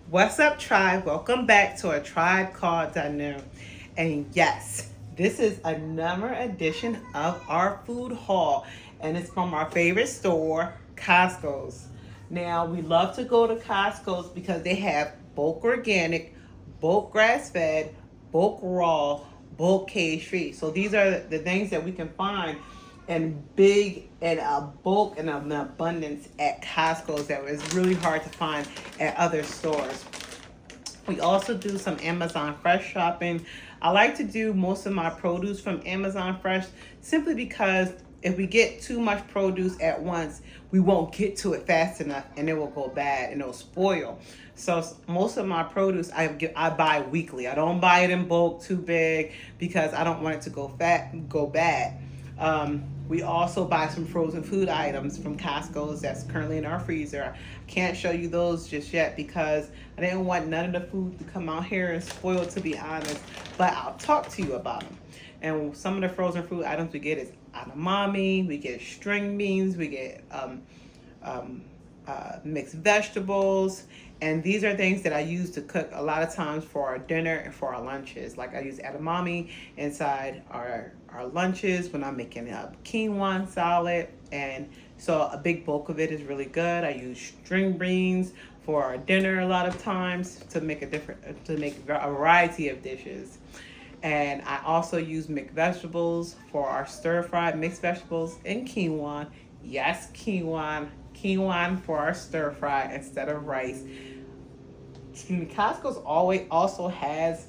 What's up, tribe? Welcome back to a tribe called Danu. And yes, this is another edition of our food haul, and it's from our favorite store, Costco's. Now, we love to go to Costco's because they have bulk organic, bulk grass fed, bulk raw, bulk cage free. So these are the things that we can find in big and a bulk and an abundance at Costco's that was really hard to find at other stores. We also do some Amazon Fresh shopping. I like to do most of my produce from Amazon Fresh simply because if we get too much produce at once, we won't get to it fast enough and it will go bad and it'll spoil. So most of my produce I buy weekly. I don't buy it in bulk too big because I don't want it to go bad. We also buy some frozen food items from Costco's that's currently in our freezer. I can't show you those just yet because I didn't want none of the food to come out here and spoil, to be honest. But I'll talk to you about them. And some of the frozen food items we get is edamame, we get string beans, we get mixed vegetables, and these are things that I use to cook a lot of times for our dinner and for our lunches. Like I use edamame inside our lunches when I'm making a quinoa salad, and so a big bulk of it is really good. I use string beans for our dinner a lot of times to make a variety of dishes. And I also use mixed vegetables for our stir-fried mixed vegetables and quinoa. Yes, quinoa for our stir fry instead of rice. Excuse me. Costco's always also has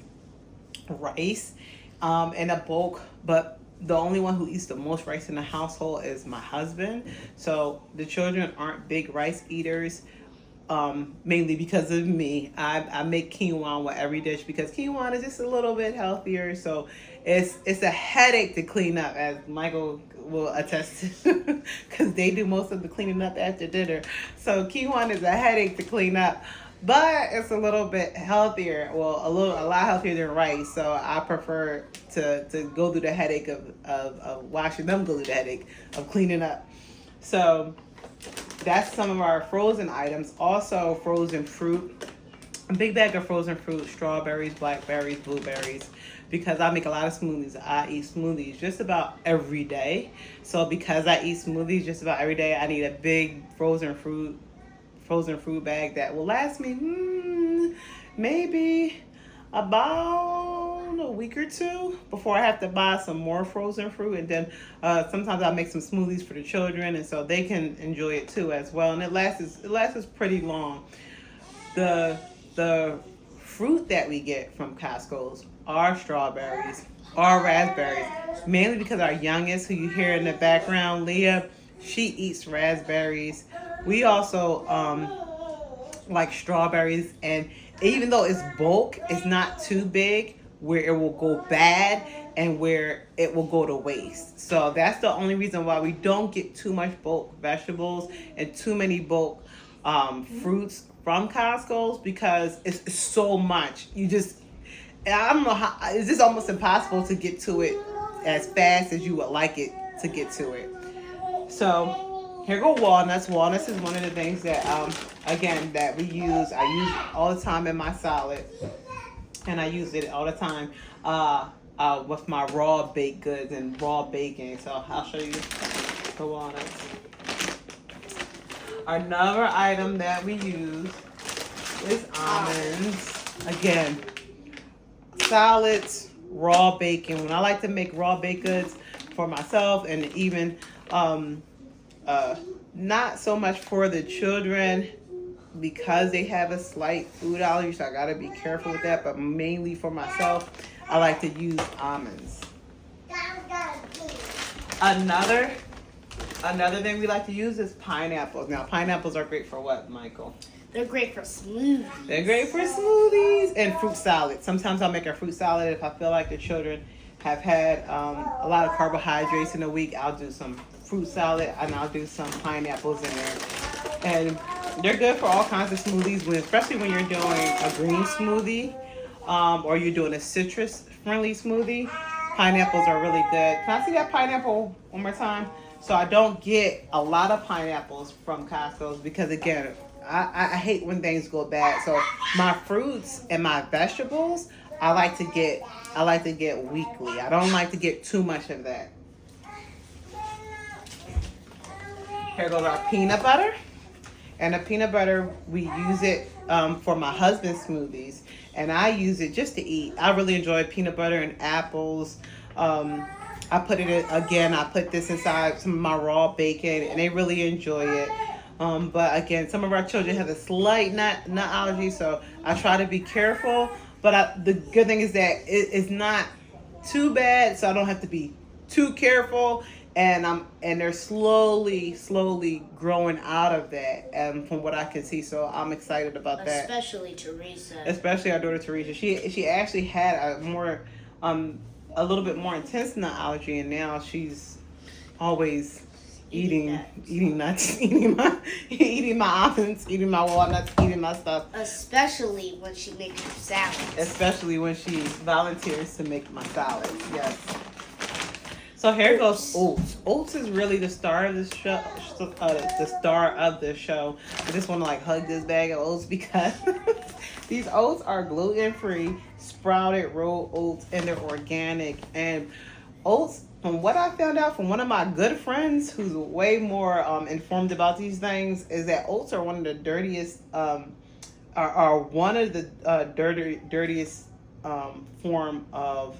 rice in a bulk, but the only one who eats the most rice in the household is my husband. So the children aren't big rice eaters. Mainly because of me. I make quinoa with every dish because quinoa is just a little bit healthier. So it's a headache to clean up, as Michael will attest to, because they do most of the cleaning up after dinner. So quinoa is a headache to clean up, but it's a little bit healthier. Well, a lot healthier than rice. So I prefer to go through the headache of washing them, go through the headache of cleaning up. So that's some of our frozen items. Also, frozen fruit. A big bag of frozen fruit, strawberries, blackberries, blueberries. Because I make a lot of smoothies. I eat smoothies just about every day. So because I eat smoothies just about every day, I need a big frozen fruit bag that will last me maybe about a week or two before I have to buy some more frozen fruit. And then sometimes I'll make some smoothies for the children, and so they can enjoy it too as well. And it lasts pretty long. The fruit that we get from Costco's are strawberries, are raspberries, mainly because our youngest, who you hear in the background, Leah, she eats raspberries. We also like strawberries, and even though it's bulk, it's not too big where it will go bad and where it will go to waste. So that's the only reason why we don't get too much bulk vegetables and too many bulk fruits from Costco's, because it's so much. I don't know how, it's just almost impossible to get to it as fast as you would like it to get to it. So here go walnuts. Walnuts is one of the things that again that we use. I use all the time in my salad, and I use it all the time with my raw baked goods and raw bacon. So I'll show you the walnuts. Another item that we use is almonds. Again, salads, raw bacon. When I like to make raw baked goods for myself, and even not so much for the children because they have a slight food allergy, so I gotta be careful with that, but mainly for myself, I like to use almonds. Another thing we like to use is pineapples. Now, pineapples are great for what, Michael? They're great for smoothies. They're great for smoothies and fruit salad. Sometimes I'll make a fruit salad if I feel like the children have had a lot of carbohydrates in a week. I'll do some fruit salad and I'll do some pineapples in there. And they're good for all kinds of smoothies, especially when you're doing a green smoothie or you're doing a citrus-friendly smoothie. Pineapples are really good. Can I see that pineapple one more time? So I don't get a lot of pineapples from Costco's because, again, I hate when things go bad. So my fruits and my vegetables, I like to get weekly. I don't like to get too much of that. Here goes our peanut butter. And the peanut butter, we use it for my husband's smoothies. And I use it just to eat. I really enjoy peanut butter and apples. I put it in, again, I put this inside some of my raw bacon, and they really enjoy it. But again, some of our children have a slight nut allergy, so I try to be careful. But the good thing is that it's not too bad, so I don't have to be too careful. And they're slowly growing out of that, from what I can see. So I'm excited about that. Especially Teresa. Especially our daughter Teresa. She actually had a little bit more intense nut allergy, and now she's always eating nuts, eating my almonds, eating my walnuts, eating my stuff. Especially when she makes her salads. Especially when she volunteers to make my salads. Yes. So here goes oats. Oats is really the star of the show. I just want to hug this bag of oats because these oats are gluten-free, sprouted rolled oats, and they're organic. And oats, from what I found out from one of my good friends who's way more informed about these things, is that oats are one of the dirtiest, are one of the dirtiest form of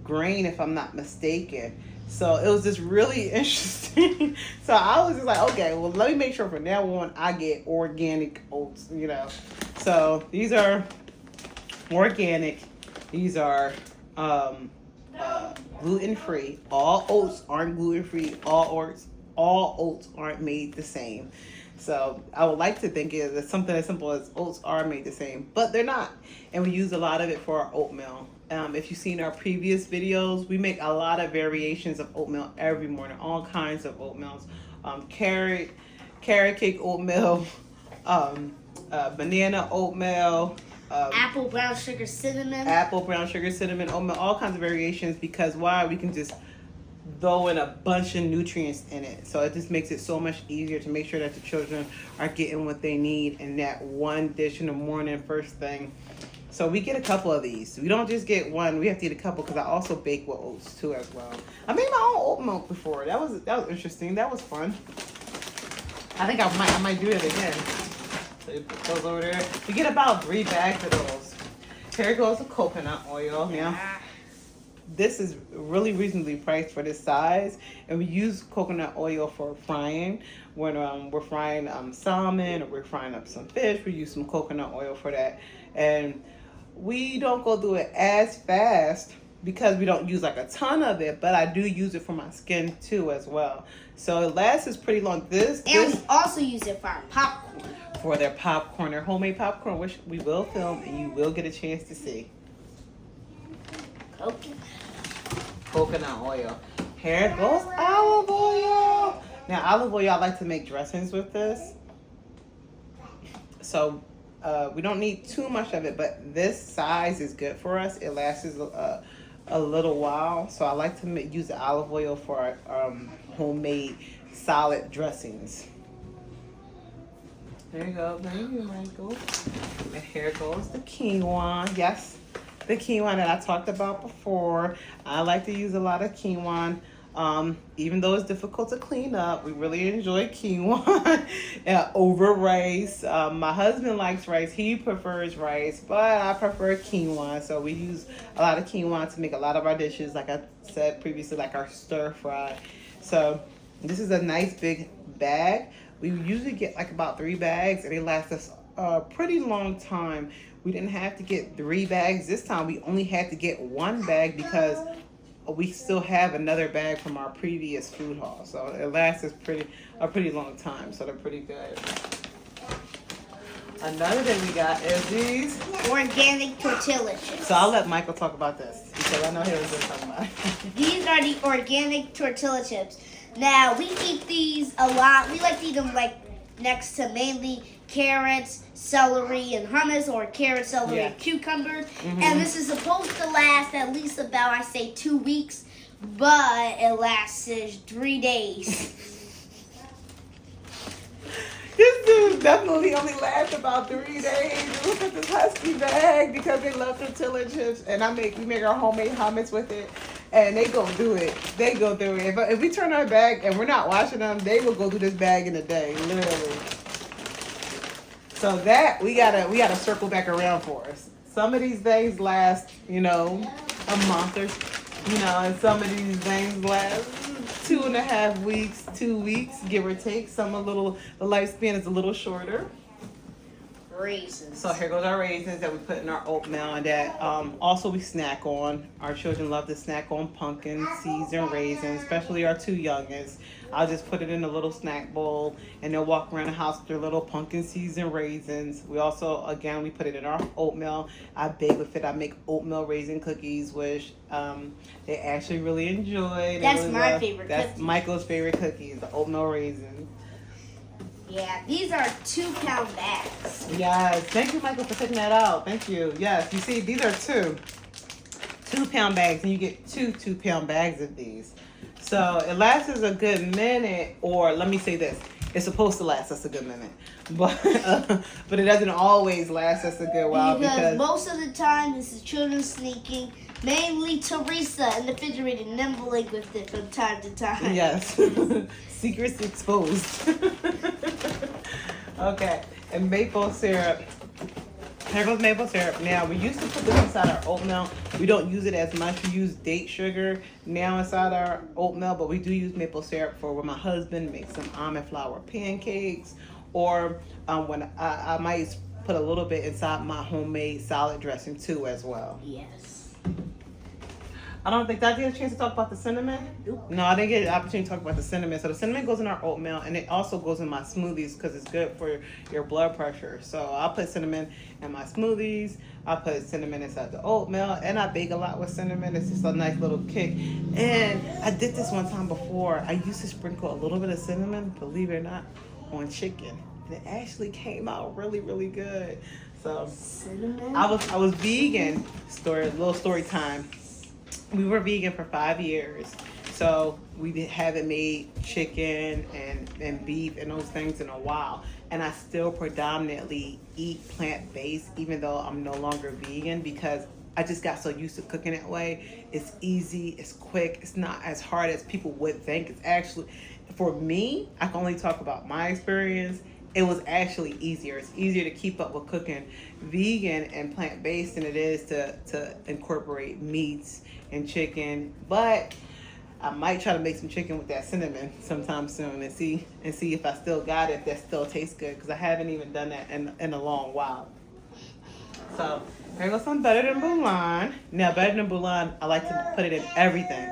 grain, if I'm not mistaken. So it was just really interesting. So I was just like, okay, well, let me make sure from now on I get organic oats, So these are organic. These are gluten-free. All oats aren't gluten-free. All oats aren't made the same. So I would like to think it's something as simple as oats are made the same, but they're not. And we use a lot of it for our oatmeal. If you've seen our previous videos, we make a lot of variations of oatmeal every morning, all kinds of oatmeals. Carrot cake oatmeal, banana oatmeal, apple brown sugar cinnamon oatmeal, all kinds of variations, because why? We can just throw in a bunch of nutrients in it. So it just makes it so much easier to make sure that the children are getting what they need in that one dish in the morning first thing. So we get a couple of these. We don't just get one. We have to eat a couple because I also bake with oats too as well. I made my own oat milk before. That was interesting. That was fun. I think I might do it again. So you put those over there. We get about 3 bags of those. Here goes the coconut oil. Now, this is really reasonably priced for this size, and we use coconut oil for frying. When we're frying salmon or we're frying up some fish, we use some coconut oil for that. And we don't go through it as fast because we don't use a ton of it, but I do use it for my skin too as well. So it lasts pretty long. And we also use it for our popcorn. For their popcorn, their homemade popcorn, which we will film and you will get a chance to see. Coconut oil. Here goes olive oil. Now, olive oil, I like to make dressings with this. So we don't need too much of it, but this size is good for us. It lasts a little while. So I like to use the olive oil for homemade salad dressings. There you go. Thank you, Michael. And here goes the quinoa. Yes, the quinoa that I talked about before. I like to use a lot of quinoa. Even though it's difficult to clean up, we really enjoy quinoa over rice. My husband likes rice. He prefers rice, but I prefer quinoa. So we use a lot of quinoa to make a lot of our dishes, like I said previously, like our stir fry. So this is a nice big bag. We usually get about 3 bags, and they last us a pretty long time. We didn't have to get 3 bags this time. We only had to get 1 bag because we still have another bag from our previous food haul. So it lasts us a pretty long time. So they're pretty good. Another thing we got is these organic tortilla chips. So I'll let Michael talk about this because I know he was going to talk about it. These are the organic tortilla chips. Now, we eat these a lot. We like to eat them next to mainly carrots, celery, and hummus, or carrot, celery, and cucumbers. Mm-hmm. And this is supposed to last at least about, I say, 2 weeks, but it lasts 3 days. This dude definitely only lasts about 3 days. Look at this husky bag because they love tortilla chips, and we make our homemade hummus with it, and they go do it. They go through it. If we turn our bag and we're not washing them, they will go through this bag in a day, literally. So that we gotta circle back around for us. Some of these things last, a month or, and some of these things last 2.5 weeks, 2 weeks, give or take. The lifespan is a little shorter. Raisins. So here goes our raisins that we put in our oatmeal, and that also we snack on. Our children love to snack on pumpkin seeds and raisins, especially our two youngest. I'll just put it in a little snack bowl, and they'll walk around the house with their little pumpkin seeds and raisins. We also, again, we put it in our oatmeal. I bake with it. I make oatmeal raisin cookies, which they actually really enjoy. That's my favorite That's cookie. Michael's favorite cookies, the oatmeal raisins. Yeah, these are 2-pound bags. Yes, thank you, Michael, for taking that out. Thank you. Yes, you see, these are 2-pound bags, and you get 2-pound bags of these. So it lasts us a good minute, or let me say this: it's supposed to last us a good minute, but it doesn't always last us a good while because most of the time this is children sneaking. Mainly Teresa in the refrigerator nibbling with it from time to time. Yes. Secrets exposed. Okay. And maple syrup. Here goes maple syrup. Now, we used to put this inside our oatmeal. We don't use it as much. We use date sugar now inside our oatmeal, but we do use maple syrup for when my husband makes some almond flour pancakes, or when I might put a little bit inside my homemade salad dressing too as well. Yes. I don't think that I get a chance to talk about the cinnamon. Nope. No, I didn't get an opportunity to talk about the cinnamon. So the cinnamon goes in our oatmeal, and it also goes in my smoothies because it's good for your blood pressure. So I'll put cinnamon in my smoothies. I put cinnamon inside the oatmeal, and I bake a lot with cinnamon. It's just a nice little kick. And I did this one time before. I used to sprinkle a little bit of cinnamon, believe it or not, on chicken. And it actually came out really, really good. So Cinnamon? I was vegan. Little story time. We were vegan for 5 years, so we haven't made chicken and beef and those things in a while. And I still predominantly eat plant-based, even though I'm no longer vegan, because I just got so used to cooking that way. It's easy, it's quick, it's not as hard as people would think. It's actually, for me, I can only talk about my experience. It was actually easier. It's easier to keep up with cooking vegan and plant-based than it is to incorporate meats and chicken. But I might try to make some chicken with that cinnamon sometime soon and see if I still got it, if that still tastes good, because I haven't even done that in a long while. So here goes some Better Than Bouillon. Now, Better Than Bouillon, I like to put it in everything.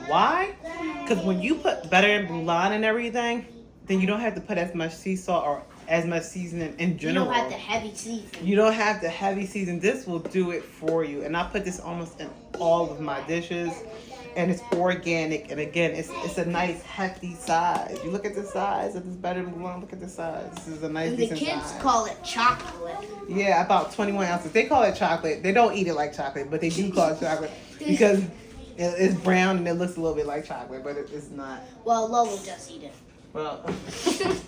Why? Because when you put Better Than Bouillon in everything, then you don't have to put as much sea salt or as much seasoning in general. You don't have the heavy seasoning. You don't have the heavy season. This will do it for you. And I put this almost in all of my dishes. And it's organic. And again, it's a nice hefty size. You look at the size of this Better Than Bouillon. Look at the size. This is a nice, decent size. And the kids call it chocolate. Yeah, about 21 ounces. They call it chocolate. They don't eat it like chocolate, but they do call it chocolate because it's brown and it looks a little bit like chocolate, but it's not. Well, Lolo does eat it. Well,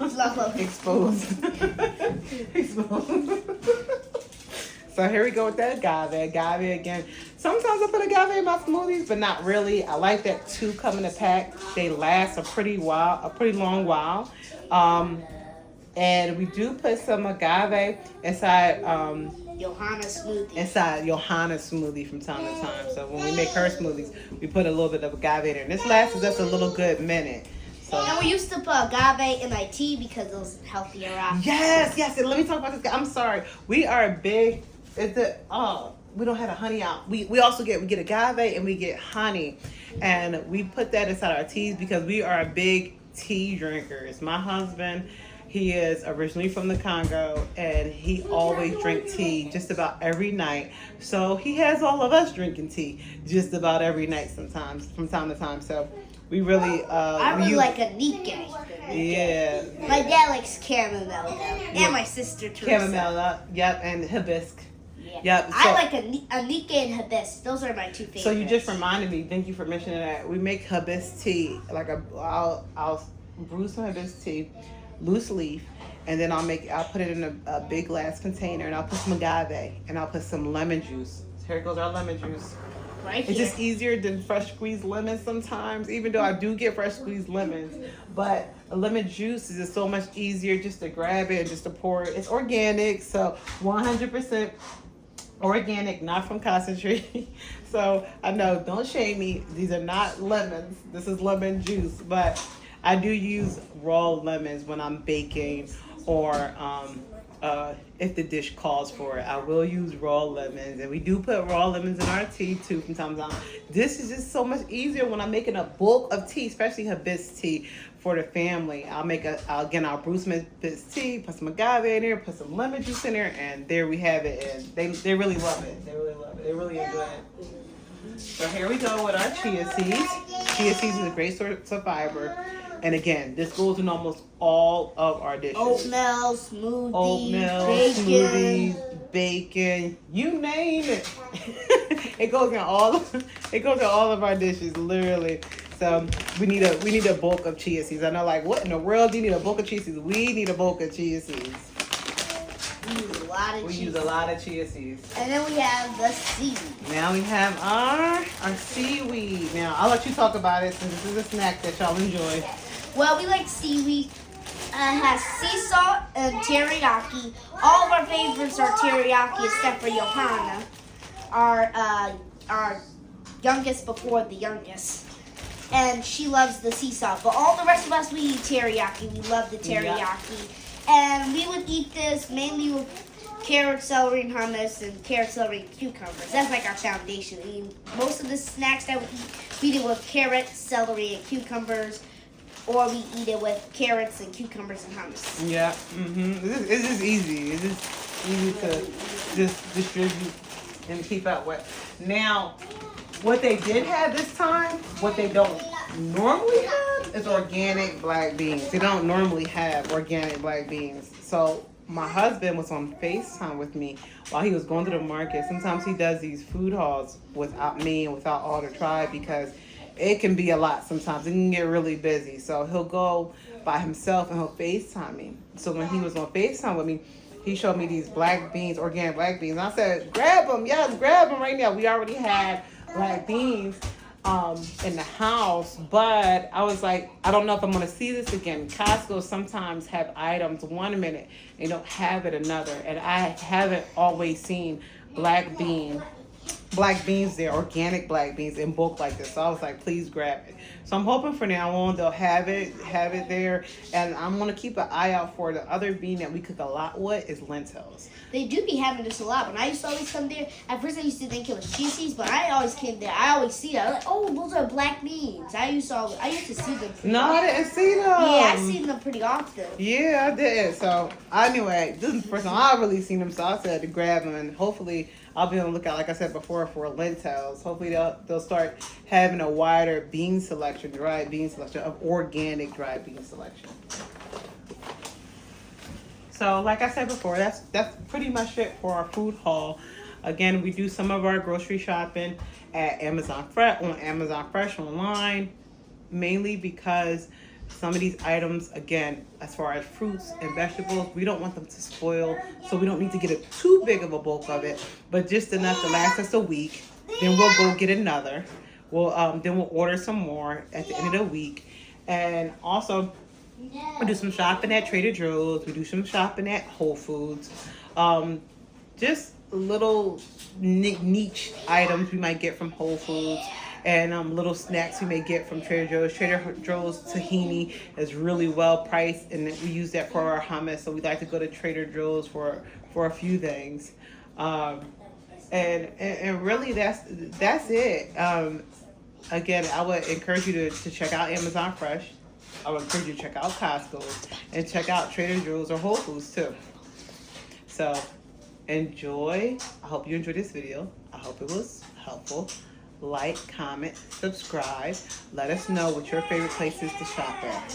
Lolo. exposed. Exposed. So here we go with that agave. Agave again. Sometimes I put agave in my smoothies, but not really. I like that 2 come in a pack. They last a pretty long while. And we do put some agave inside Johanna's smoothie. Inside Johanna's smoothie from time to time. So when we make her smoothies, we put a little bit of agave in there. And this lasts us a little good minute. So. And we used to put agave in my tea because it was healthier option. Yes. And let me talk about this. I'm sorry. We are big. We don't have the honey out. We also get agave and we get honey, and we put that inside our teas because we are big tea drinkers. My husband, he is originally from the Congo, and he always drinks tea just about every night. So he has all of us drinking tea just about every night sometimes, from time to time. So we really... I really like a Nikkei. Yeah. My dad likes chamomile though, and my sister Teresa. Chamomile, yep, and hibiscus. Yeah. Yep. So, I like a Nikkei and hibiscus. Those are my 2 favorites. So you just reminded me. Thank you for mentioning that. We make hibiscus tea. I'll brew some hibiscus tea, loose leaf, and then I'll put it in a big glass container, and I'll put some agave, and I'll put some lemon juice. So here goes our lemon juice. Right It's here. just easier than fresh squeezed lemons sometimes, even though I do get fresh squeezed lemons. But a lemon juice is just so much easier just to grab it and just to pour it. It's organic, so 100% organic, not from concentrate. So I know, don't shame me. These are not lemons. This is lemon juice. But I do use raw lemons when I'm baking, or if the dish calls for it, I will use raw lemons. And we do put raw lemons in our tea too from time to time. This is just so much easier when I'm making a bulk of tea, especially hibiscus tea for the family. I'll brew some hibiscus tea, put some agave in there, put some lemon juice in there, and there we have it. And they really love it. They really love it. They really enjoy it. So here we go with our chia seeds. Chia seeds is a great source of fiber. And again, this goes in almost all of our dishes. Oatmeal, bacon. Bacon, you name it. It goes in all of our dishes, literally. So we need a bulk of chia seeds. I know, like, what in the world do you need a bulk of chia seeds? We need a bulk of chia seeds. We use a lot of chia seeds. And then we have the seaweed. Now we have our seaweed. Now I'll let you talk about it since this is a snack that y'all enjoy. Well, we like seaweed. It has sea salt and teriyaki. All of our favorites are teriyaki except for Johanna, our youngest before the youngest. And she loves the sea salt. But all the rest of us, we eat teriyaki. We love the teriyaki. Yeah. And we would eat this mainly with carrot, celery, and hummus, and carrot, celery, and cucumbers. That's like our foundation. I mean, most of the snacks that we eat, we eat it with carrot, celery, and cucumbers, or we eat it with carrots and cucumbers and hummus. Yeah, It's just easy. It's just easy to just distribute and keep out wet. Now, what they did have this time, what they don't normally have, is organic black beans. They don't normally have organic black beans. So my husband was on FaceTime with me while he was going to the market. Sometimes he does these food hauls without me and without all the tribe, because it can be a lot sometimes. It can get really busy. So he'll go by himself and he'll FaceTime me. So when he was on FaceTime with me, he showed me these black beans, organic black beans. And I said, grab them. Yes, grab them right now. We already had black beans in the house, but I was like, I don't know if I'm going to see this again. Costco sometimes have items one minute and don't have it another. And I haven't always seen black beans there, organic black beans in bulk like this. So I was like, please grab it. So I'm hoping for now on they'll have it there, and I'm gonna keep an eye out for the other bean that we cook a lot with is lentils. They do be having this a lot. When I used to always come there, at first I used to think it was chia seeds, but I always came there. I always see that. I was like, oh, those are black beans. I used to see them. No, I didn't see them. Yeah, I seen them pretty often. Yeah, I did. So anyway, this is the first time I've really seen them. So I said to grab them, and hopefully I'll be on the lookout, like I said before, for lentils. Hopefully they'll start having a wider bean selection, dried bean selection, of organic dried bean selection. So like I said before, that's pretty much it for our food haul. Again, we do some of our grocery shopping at Amazon Fresh online, mainly because some of these items, again, as far as fruits and vegetables, we don't want them to spoil, so we don't need to get too big of a bulk of it, but just enough to last us a week. Then we'll go get another. Then we'll order some more at the end of the week. And also, we do some shopping at Trader Joe's. We do some shopping at Whole Foods. Just little niche items we might get from Whole Foods. And little snacks we may get from Trader Joe's. Trader Joe's tahini is really well priced, and we use that for our hummus. So we like to go to Trader Joe's for a few things. And really that's it. Again, I would encourage you to check out Amazon Fresh. I would encourage you to check out Costco and check out Trader Joe's or Whole Foods too. So enjoy. I hope you enjoyed this video. I hope it was helpful. Like, comment, subscribe. Let us know what your favorite places to shop at.